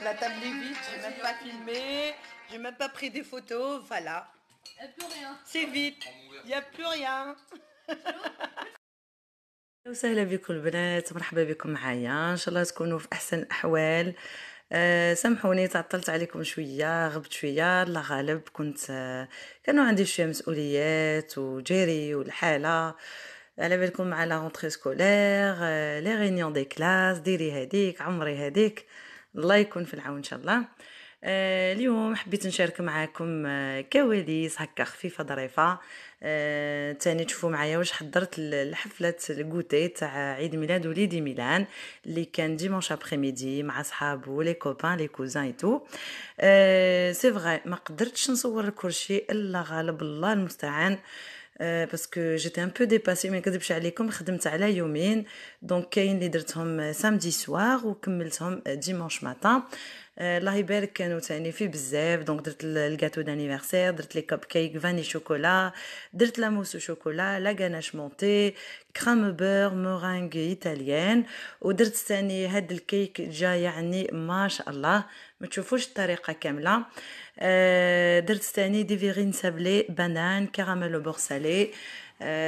La table est vide, j'ai même pas filmé, j'ai même pas pris des photos, voilà. Il n'y a plus rien. C'est vide, il n'y a plus rien. وسهلا بكم البنات، مرحبا بكم معايا، ان شاء الله تكونوا في احسن الاحوال. سامحوني تعطلت عليكم شويه، غبت شويه، الله غالب كنت كانوا عندي شويه مسؤوليات وجيري والحاله على بالكم مع لا رونتري سكولير، لي رينيون دي كلاس، ديري هذيك عمري هذيك، الله يكون في العون ان شاء الله. اليوم حبيت نشارك معاكم كواليس هكا خفيفه ظريفه. تاني تشوفوا معايا واش حضرت لحفله الكوتي تاع عيد ميلاد وليدي ميلان اللي كان ديمونش ابري ميدي مع صحابو لي كوبان لي كوزان اي تو. سي فغي ما قدرتش نصور كلشي الا غالب الله المستعان، باسكو جيتي ان بو ديباسي، ما نكذبش عليكم، خدمت على يومين، دونك كاين اللي درتهم سامدي سوار وكملتهم ديمونش ماتان. الله يبارك كانوا تاني في بزاف، دونك درت الجاتو دانيفرسير، درت لي كوب كيك فاني شوكولا، درت لا موس شوكولا، لا غاناش مونتي، كريم بور مورانغ ايطاليان، ودرت تاني هاد الكيك جا يعني ما شاء الله ما تشوفوش الطريقه كامله. درت تاني دي فيغين سابلي بانان كراميل بورسالي.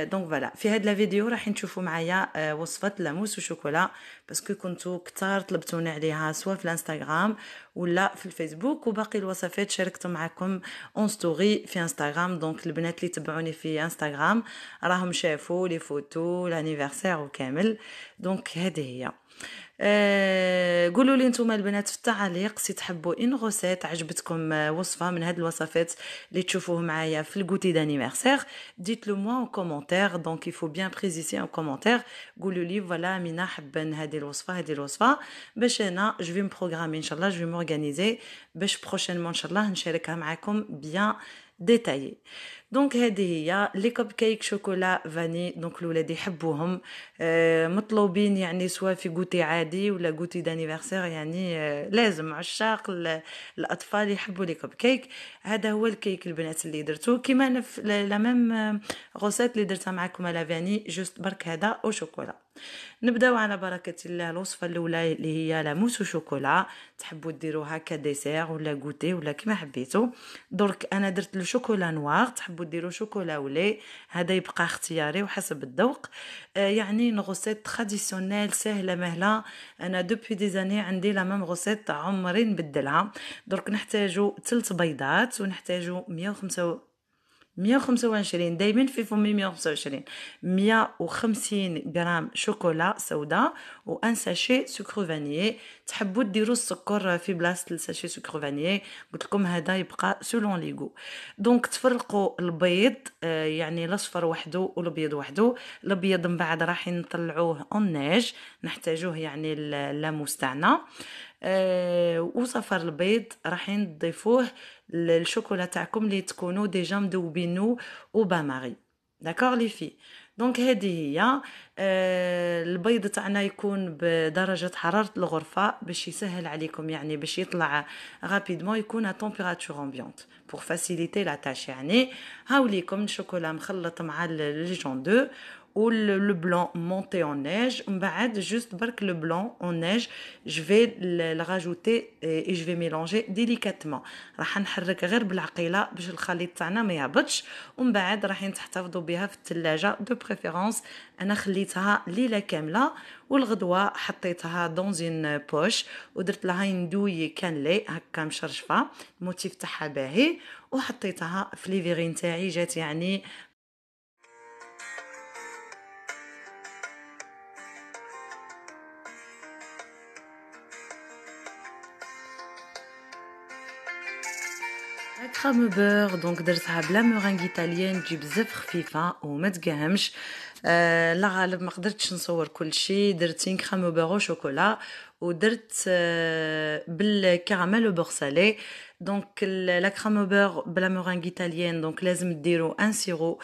دونك فوالا في هاد لا فيديو راح نشوفوا معايا وصفه لاموس وشوكولا، باسكو كنتو كتار طلبتوني عليها سواء في الانستغرام ولا في الفيسبوك، وباقي الوصفات شاركت معكم اون ستوري في انستغرام. دونك البنات اللي تبعوني في انستغرام راهم شافوا لي فوتو لانيفرسير وكامل. دونك هذه هي. قولوا لي نتوما البنات في التعليق سي تحبوا ان غوسيت عجبتكم وصفه من هاد الوصفات اللي تشوفوه معايا في الغوتي دانيفرسير، ديت لو موا ان كومونتير. دونك يفو بيان بريزيسي ان كومونتير، قولوا لي فوالا مينا حبن هذه الوصفه باش انا جو في مبروغرامي ان شاء الله، جو في مورغانيزي باش بروشينمون ان شاء الله نشاركها معكم بيان ديتايي. دونك هذه هي لي كوب كيك شوكولا فاني، دونك الولاد يحبوهم، مطلوبين يعني سواء في غوتي عادي ولا غوتي دانيفرسير، يعني لازم عشاق الاطفال يحبوا لي كوب كيك. هذا هو الكيك البنات اللي درتو كيما انا في لا ميم غوسيت اللي درتها معكم على فاني، جوست برك هذا او شوكولا. نبداو على بركه الله. الوصفه الاولى اللي هي لا موس وشوكولا، تحبوا ديروها كديسير ولا غوتي ولا كما حبيتو. درك انا درت الشوكولا نوار، تحبوا ديروا شوكولا ولي، هذا يبقى اختياري وحسب الذوق. يعني نغوسيت تراديسيونيل سهله مهله، انا دوبي دي زاني عندي لا ميم غوسيت عمري نبدلها. درك نحتاجو 3 بيضات، ونحتاجو 125 دايما في فمي 125 150 غرام شوكولا سوداء وان ساشي سكر فانيي. تحبوا ديروا السكر في بلاصه الساشي سكر فانيي، قلت لكم هذا يبقى سولون ليغو. دونك تفرقوا البيض، يعني الاصفر وحده والابيض وحده. الابيض من بعد راح نطلعوه اون نيج، نحتاجوه يعني اللاموس تاعنا. وصفر البيض راح نضيفوه الشوكولا تاعكم اللي تكونوا ديجا مذوبينو وباماري. داكور لي في. دونك هذه هي. البيض تاعنا يكون بدرجه حراره الغرفه باش يسهل عليكم، يعني باش يطلع رابيدمون، يكون ا تمبيراتور امبيونت pour faciliter la tâche. يعني هاوليكم الشوكولا مخلط مع لي جون دو ou le blanc monté en neige. من بعد juste برك le blanc en neige je vais le rajouter et je vais mélanger délicatement. راح نحرك غير بالعقيله باش الخليط تاعنا ما يهبطش، ومن بعد راح تحتفظوا بها في الثلاجه دو بريفيرونس. انا خليتها ليله كامله، والغدوه حطيتها دونزين بوش ودرت لها ندوي كان لي هكا مشرشفه، الموتيف تاعها باهي، وحطيتها في لي فيغين تاعي، جات يعني كريم بور. دونك درتها بلا مورانغ ايطاليان، تجي بزاف خفيفه وما تقهمش. لا غالب ما قدرتش نصور كل شيء، درت كريم بور وشوكولا، ودرت بالكراميل بورسالي. دونك لا كريم بور بلا مورانغ ايطاليان، دونك لازم ديروا ان سيرو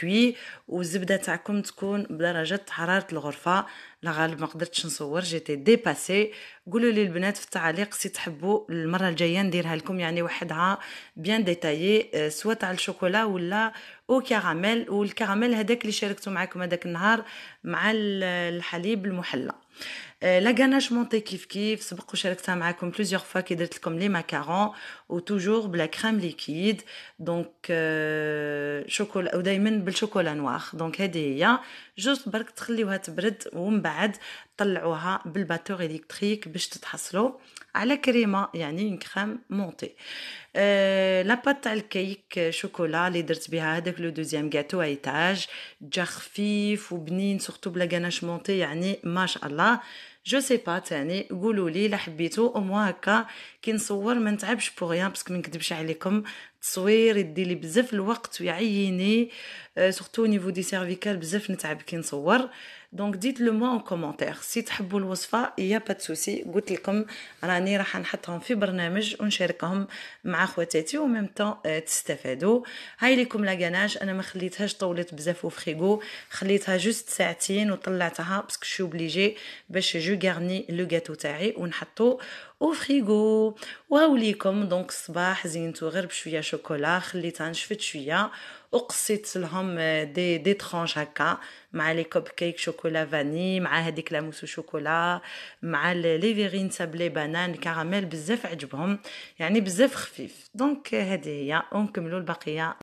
كوي، والزبده تاعكم تكون بدرجه حراره الغرفه. لا غالب ما قدرتش نصور، جيتي ديباسي. قولوا لي البنات في التعليق سي تحبوا المره الجايه نديرها لكم يعني وحدها بيان ديتايي، سواء تاع الشوكولا ولا او كراميل. والكراميل هذاك اللي شاركته معكم هذاك النهار مع الحليب المحلى. لا غاناش مونتي كيف سبق وشاركتها معكم بليزيور فوا كي درت لكم لي ماكارون و توجور بلا كريم ليكيد دونك شوكولا ودائما بالشوكولا نوار. دونك هذه هي جوست برك تخليوها تبرد ومن بعد طلعوها بالباتور الكتريك باش تتحصلوا على كريمه يعني اون كريم مونتي. لا بات تاع الكيك شوكولا اللي درت بها هذاك لو دوزيام غاتو ايتاج جا خفيف وبنين سورتو بلا غاناش مونتي يعني ما شاء الله. جو سي با تاني قولوا لي لا حبيتو او موا هكا كي نصور ما نتعبش بوغيان باسكو ما نكذبش عليكم التصوير يدي لي بزاف الوقت ويعيني سورتو نيفو دي سيرفيكال بزاف نتعب كي نصور. دونك ديت لو موا ان كومونتير سي تحبوا الوصفه يا با سوسي. قلت لكم راني راح نحطهم في برنامج ونشاركهم مع خواتاتي وميم طون تستفادوا. هاي لكم لا غاناش انا ما خليتهاش طولت بزاف وفريغو خليتها جوست ساعتين وطلعتها باسكو شو اوبليجي باش جو غارني لو غاتو تاعي ونحطو وفريغو. وهاوليكم دونك الصباح زينتو غير بشويه شوكولا خليتها نشفت شويه وقصيت لهم دي ترونش هكا مع لي كوب كيك شوكولا فاني مع هذيك لا موسو شوكولا مع لي فيرين سابلي بانان الكراميل بزاف عجبهم يعني بزاف خفيف. دونك هذه هي ونكملوا البقيه.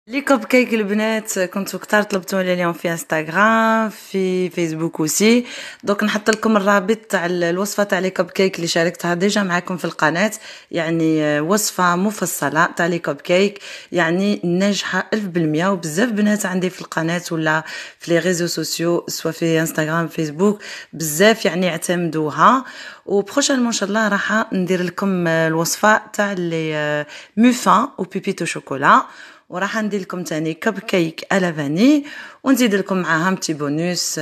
لي كوب كيك البنات كنتو كتار طلبتوا لي اليوم في انستغرام في فيسبوك اوسي. دونك نحط لكم الرابط تاع الوصفه تاع لي كوب كيك اللي شاركتها ديجا معكم في القناه يعني وصفه مفصله تاع لي كوب كيك يعني ناجحه 1000% وبزاف بنات عندي في القناه ولا في لي ريزو سوسيو سوا في انستغرام فيسبوك بزاف يعني اعتمدوها. وبروشينمون ان شاء الله راح ندير لكم الوصفه تاع لي موفان او بيبيتو شوكولا وراح ندير لكم تاني كوب كيك على فاني ونزيد لكم معاها متي بونوس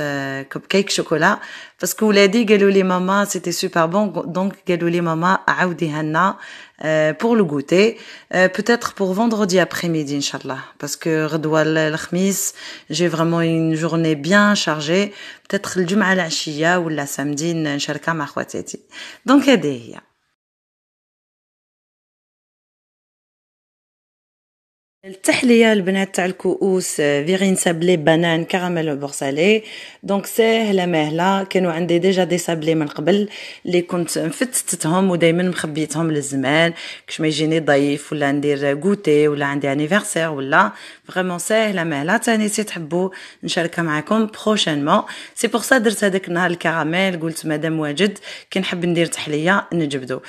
كوب كيك شوكولا باسكو ولادي قالوا لي ماما سيتي سوبر بون دونك قالوا لي ماما عاوديها لنا pour le goûter peut-être pour vendredi après-midi inchallah parce que غدوه الخميس j'ai vraiment une journée bien chargée peut-être الجمعه العشيه ولا سامدي نشاركها مع خواتاتي. دونك هذه هي التحليه البنات تاع الكؤوس فيغين سابلي بانان كراميل بورسالي. دونك ساهله ماهله كانوا عندي ديجا دي سابلي من قبل اللي كنت مفتتتهم ودائما مخبيتهم للزمان كش ما يجيني ضيف ولا ندير غوتي ولا عندي انيفرسير ولا فريمون ساهله ماهله تاني سي تحبوا نشاركها معكم بروشينمون. سي بور سا درت هذاك النهار الكراميل قلت مادام واجد كي نحب ندير تحليه نجبدو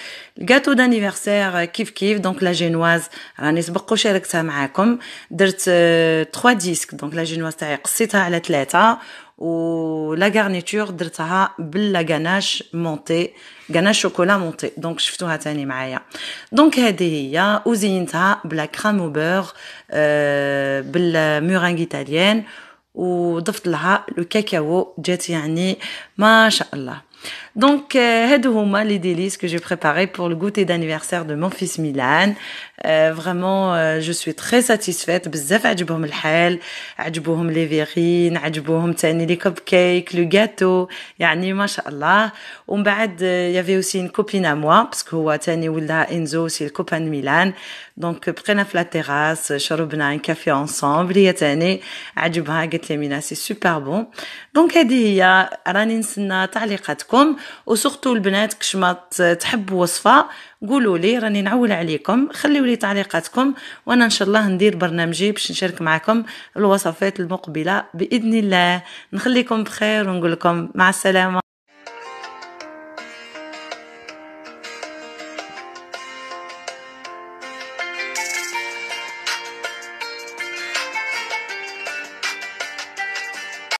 الغاتو دانيفرسير كيف دونك لا جينواز راني سبق وشاركتها معكم درت 3 ديسك دونك لا جينواز تاعي قصيتها على 3 ولا غارنيتور درتها باللا غاناش مونتي غاناش شوكولا مونتي دونك شفتوها تاني معايا. دونك هذه هي وزينتها بلا كريم او بور بالمورينغ ايطاليان وضفت لها لو كاكاو جات يعني ما شاء الله. Donc هادو هما les délices que j'ai préparés pour le goûter d'anniversaire de mon fils Milan. Vraiment je suis très satisfaite بزاف عجبهم الحال عجبوهم لي فيرين عجبوهم تاني لي كوب كيك لو غاتو يعني ما شاء الله. ومن بعد y avait aussi une copine à moi parce que هو تاني ولدها انزو سي الكوبان ميلان دونك بقينا في لا تيراس شربنا ان كافي انصامبل هي تاني عجبها قالت لي مينا سي سوبر بون. دونك هذه هي راني نستنى تعليقاتكم وسورتو البنات كش ما تحبوا وصفه قولوا لي راني نعول عليكم خليوا لي تعليقاتكم وانا ان شاء الله ندير برنامجي باش نشارك معكم الوصفات المقبله باذن الله. نخليكم بخير ونقول لكم مع السلامه.